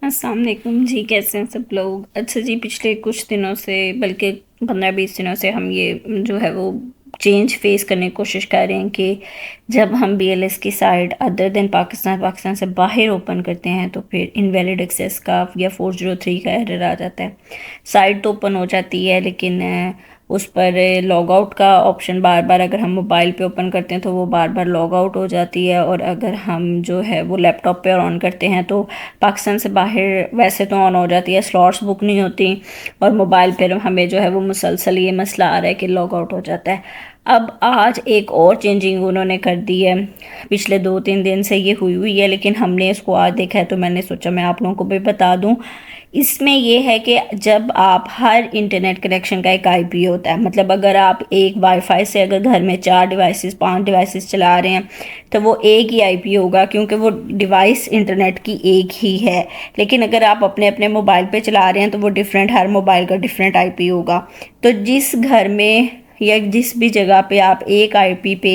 अस्सलाम वालेकुम जी। कैसे हैं सब लोग? अच्छा जी, पिछले कुछ दिनों से बल्कि 15-20 दिनों से हम ये जो है वो चेंज फेस करने की कोशिश कर रहे हैं कि जब हम बीएलएस की साइट अदर देन पाकिस्तान से बाहर ओपन करते हैं तो फिर इनवैलिड एक्सेस का या 403 का एरर आ जाता है। साइट तो ओपन हो जाती है लेकिन उस पर लॉग आउट का ऑप्शन बार बार अगर हम मोबाइल पे ओपन करते हैं तो वो बार बार लॉग आउट हो जाती है, और अगर हम जो है वो लैपटॉप पे ऑन करते हैं तो पाकिस्तान से बाहर वैसे तो ऑन हो जाती है, स्लॉट्स बुक नहीं होती, और मोबाइल पर हमें जो है वो मुसलसल ये मसला आ रहा है कि लॉग आउट हो जाता है। अब आज एक और चेंजिंग उन्होंने कर दी है। पिछले 2-3 दिन से ये हुई है लेकिन हमने इसको आज देखा है तो मैंने सोचा मैं आप लोगों को भी बता दूं। इसमें ये है कि जब आप हर इंटरनेट कनेक्शन का एक आईपी होता है, मतलब अगर आप एक वाईफाई से अगर घर में 4 डिवाइसेस 5 डिवाइसेस चला रहे हैं तो वो एक ही आईपी होगा क्योंकि वो डिवाइस इंटरनेट की एक ही है। लेकिन अगर आप अपने अपने मोबाइल पे चला रहे हैं तो वो डिफरेंट, हर मोबाइल का डिफरेंट आईपी होगा। तो जिस घर में या जिस भी जगह पे आप एक आईपी पे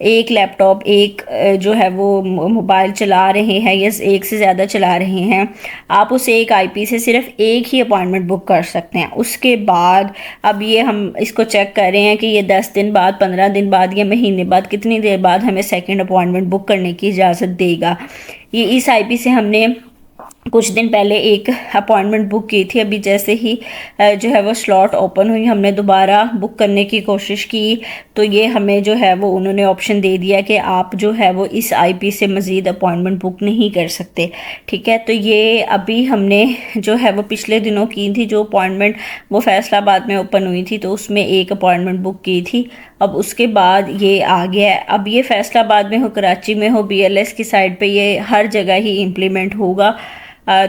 एक लैपटॉप एक जो है वो मोबाइल चला रहे हैं या एक से ज़्यादा चला रहे हैं, आप उस एक आईपी से सिर्फ एक ही अपॉइंटमेंट बुक कर सकते हैं। उसके बाद अब ये हम इसको चेक कर रहे हैं कि ये 10 दिन बाद, 15 दिन बाद या महीने बाद, कितनी देर बाद हमें सेकंड अपॉइंटमेंट बुक करने की इजाज़त देगा। ये इस आईपी से हमने कुछ दिन पहले एक अपॉइंटमेंट बुक की थी। अभी जैसे ही जो है वो स्लॉट ओपन हुई हमने दोबारा बुक करने की कोशिश की तो ये हमें जो है वो उन्होंने ऑप्शन दे दिया कि आप जो है वो इस आईपी से मज़ीद अपॉइंटमेंट बुक नहीं कर सकते। ठीक है, तो ये अभी हमने जो है वो पिछले दिनों की थी जो अपॉइंटमेंट, वो फैसलाबाद में ओपन हुई थी तो उसमें एक अपॉइंटमेंट बुक की थी। अब उसके बाद ये आ गया है, अब ये फैसलाबाद में हो, कराची में हो, बीएलएस की साइड पे ये हर जगह ही इम्प्लीमेंट होगा।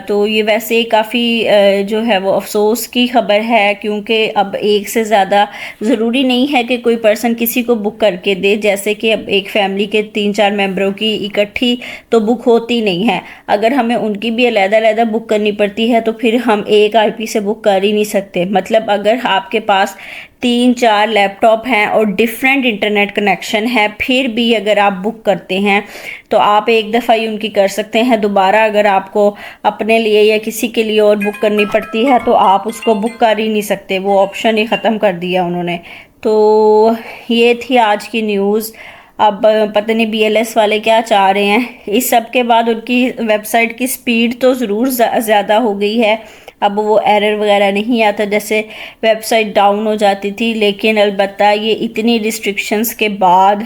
तो ये वैसे काफ़ी जो है वो अफसोस की खबर है क्योंकि अब एक से ज़्यादा ज़रूरी नहीं है कि कोई पर्सन किसी को बुक करके दे। जैसे कि अब एक फैमिली के 3-4 मेंबरों की इकट्ठी तो बुक होती नहीं है, अगर हमें उनकी भी अलग-अलग बुक करनी पड़ती है तो फिर हम एक आईपी से बुक कर ही नहीं सकते। मतलब अगर आपके पास 3-4 लैपटॉप हैं और डिफरेंट इंटरनेट कनेक्शन है फिर भी अगर आप बुक करते हैं तो आप एक दफ़ा ही उनकी कर सकते हैं। दोबारा अगर आपको अपने लिए या किसी के लिए और बुक करनी पड़ती है तो आप उसको बुक कर ही नहीं सकते, वो ऑप्शन ही ख़त्म कर दिया उन्होंने। तो ये थी आज की न्यूज़। अब पता नहीं बीएलएस वाले क्या चाह रहे हैं। इस सब के बाद उनकी वेबसाइट की स्पीड तो ज़रूर ज़्यादा हो गई है, अब वो एरर वगैरह नहीं आता जैसे वेबसाइट डाउन हो जाती थी। लेकिन अलबत्ता ये इतनी रिस्ट्रिक्शंस के बाद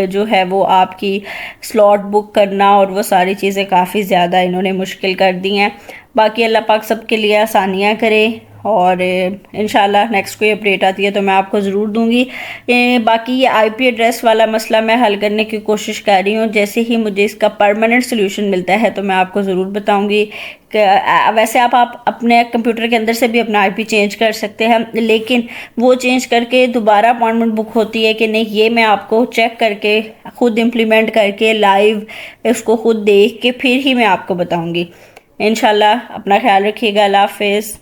जो है वो आपकी स्लॉट बुक करना और वो सारी चीज़ें काफ़ी ज़्यादा इन्होंने मुश्किल कर दी हैं। बाकी अल्लाह पाक सबके लिए आसानियाँ करे, और इंशाल्लाह नेक्स्ट कोई अपडेट आती है तो मैं आपको ज़रूर दूंगी। बाकी ये आईपी एड्रेस वाला मसला मैं हल करने की कोशिश कर रही हूँ, जैसे ही मुझे इसका परमानेंट सोल्यूशन मिलता है तो मैं आपको ज़रूर बताऊंगी। वैसे आप अपने कंप्यूटर के अंदर से भी अपना आईपी चेंज कर सकते हैं, लेकिन वो चेंज करके दोबारा अपॉइंटमेंट बुक होती है कि नहीं ये मैं आपको चेक करके खुद इम्प्लीमेंट करके लाइव उसको खुद देख के फिर ही मैं आपको बताऊँगी। इंशाल्लाह अपना ख्याल रखिएगा। अल्लाह हाफिज़।